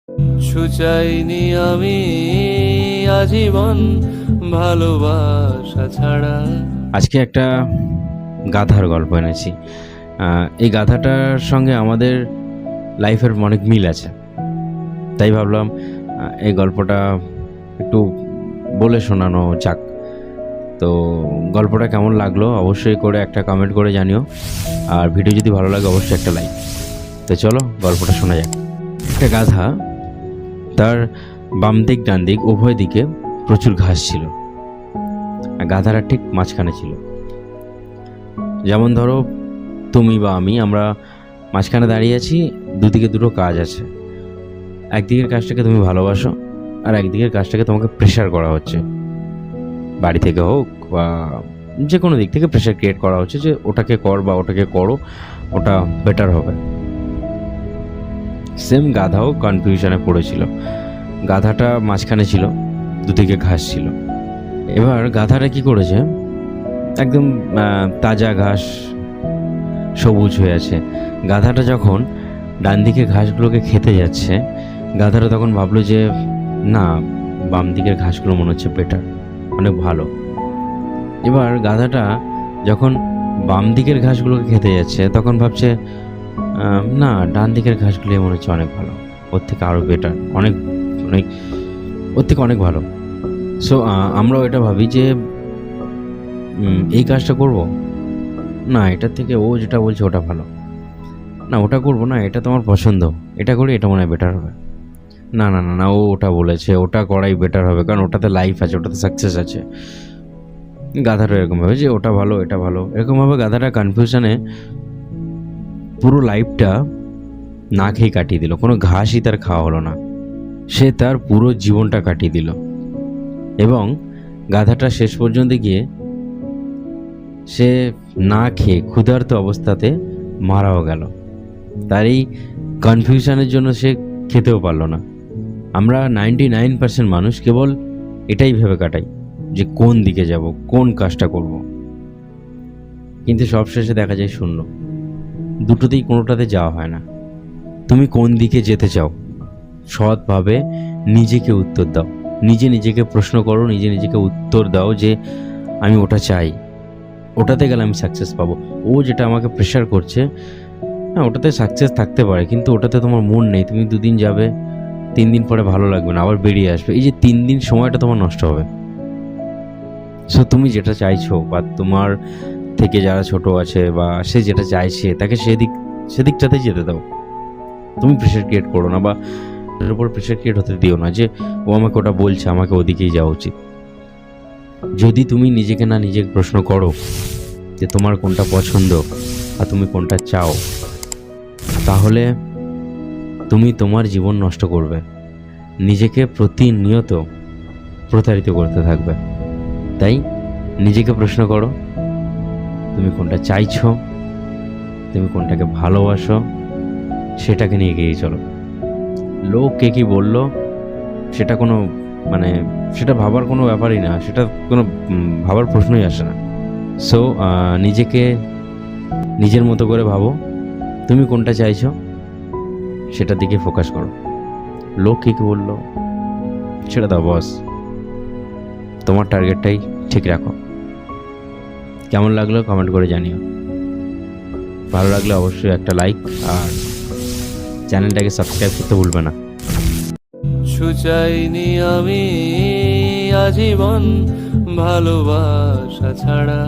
চাইনি আমি আজীবন ভালোবাসা ছাড়া। আজকে একটা গাধার গল্প এনেছি। এই গাধাটার সঙ্গে আমাদের লাইফের অনেক মিল আছে, তাই ভাবলাম এই গল্পটা একটু বলে শোনানো যাক। তো গল্পটা কেমন লাগলো অবশ্যই করে একটা কমেন্ট করে জানিও, আর ভিডিও যদি ভালো লাগে অবশ্যই একটা লাইক। তো চলো গল্পটা শোনা যাক। একটা গাধা, তার বাম দিক ডান দিক উভয় দিকে প্রচুর ঘাস ছিল, আর গাধাটা ঠিক মাঝখানে ছিল। যেমন ধরো তুমি বা আমরা মাঝখানে দাঁড়িয়ে আছি, দুদিকে দুটো কাজ আছে। একদিকের কাজটাকে তুমি ভালোবাসো, আর একদিকের কাজটাকে তোমাকে প্রেশার করা হচ্ছে, বাড়ি থেকে হোক বা যে কোনো দিক থেকে প্রেশার ক্রিয়েট করা হচ্ছে যে ওটাকে কর বা ওটাকে করো, ওটা বেটার হবে। সেম গাধাও কনফিউশনে পড়েছিল। গাধাটা মাঝখানে ছিল, দুদিকে ঘাস ছিল। এবার গাধাটা কি করেছে, একদম তাজা ঘাস, সবুজ হয়ে আছে। গাধাটা যখন ডান দিকে ঘাসগুলোকে খেতে যাচ্ছে, গাধাটা তখন ভাবলো যে না, বাম দিকের ঘাসগুলো মনে হচ্ছে বেটার, অনেক ভালো। এবার গাধাটা যখন বাম দিকের ঘাসগুলোকে খেতে যাচ্ছে, তখন ভাবছে না, ডান দিকের ঘাসগুলো মনে হচ্ছে অনেক ভালো, ওর থেকে আরও বেটার, অনেক অনেক ওর থেকে অনেক ভালো। সো আমরাও এটা ভাবি যে এই কাজটা করব না, এটার থেকে ও যেটা বলছে ওটা ভালো, না ওটা করব না, এটা তোমার পছন্দ, এটা করি, এটা মনে হয় বেটার হবে। না না না না, ও ওটা বলেছে, ওটা করাই বেটার হবে, কারণ ওটাতে লাইফ আছে, ওটাতে সাকসেস আছে। গাধাটা এরকম ভাবে যে ওটা ভালো, এটা ভালো, এরকমভাবে গাধাটা কনফিউশনে পুরো লাইফটা না খেয়ে কাটিয়ে দিল। কোনো ঘাসই তার খাওয়া হলো না, সে তার পুরো জীবনটা কাটিয়ে দিল। এবং গাধাটা শেষ পর্যন্ত গিয়ে সে না খেয়ে ক্ষুধার্ত অবস্থাতে মারাও গেল। তার এই কনফিউশনের জন্য সে খেতেও পারলো না। আমরা 99% মানুষ কেবল এটাই ভেবে কাটাই যে কোন দিকে যাব, কোন কাজটা করব, কিন্তু সবশেষে দেখা যায় শূন্য। দুটোতেই কোনোটাতে যাওয়া হয় না। তুমি কোন দিকে যেতে চাও, সৎভাবে নিজেকে উত্তর দাও, নিজেকে প্রশ্ন করো, নিজেকে উত্তর দাও যে আমি ওটা চাই, ওটাতে গেলে আমি সাকসেস পাবো। ও যেটা আমাকে প্রেশার করছে, হ্যাঁ ওটাতে সাকসেস থাকতে পারে, কিন্তু ওটাতে তোমার মন নেই। তুমি 2 দিন যাবে, 3 দিন পরে ভালো লাগবে না, আবার বেরিয়ে আসবে। এই যে 3 দিন সময়টা তোমার নষ্ট হবে। সো তুমি যেটা চাইছো, বা তোমার থেকে যারা ছোট আছে বা সে যেটা চাইছে, তাকে সেদিকটাতেই যেতে দাও। তুমি প্রেশার ক্রিয়েট করো না, বা এর উপর প্রেশার ক্রিয়েট হতে দিও না যে ও আমাকে ওটা বলছে, আমাকে ওদিকেই যাওয়া উচিত। যদি তুমি নিজেকে প্রশ্ন করো যে তোমার কোনটা পছন্দ আর তুমি কোনটা চাও, তাহলে তুমি তোমার জীবন নষ্ট করবে, নিজেকে প্রতিনিয়ত প্রতারিত করতে থাকবে। তাই নিজেকে প্রশ্ন করো, তুমি কোনটা চাইছো, তুমি কোনটাকে ভালোবাসো, সেটাকে নিয়ে এগিয়ে চলো। লোক কে কি বললো সেটা কোনো সেটা ভাবার কোনো ব্যাপারই না, সেটা কোনো ভাবার প্রশ্নই আসে না। সো নিজেকে নিজের মতো করে ভাবো, তুমি কোনটা চাইছো সেটার দিকে ফোকাস করো। লোক কে কি বললো সেটা দাও বস, তোমার টার্গেটটাই ঠিক রাখো। কেমন লাগলো কমেন্ট করে জানিও। ভালো লাগলে অবশ্যই একটা লাইক আর চ্যানেলটাকে সাবস্ক্রাইব করতে ভুলবে না। চাইনি আমি আজীবন ভালোবাসা ছাড়া।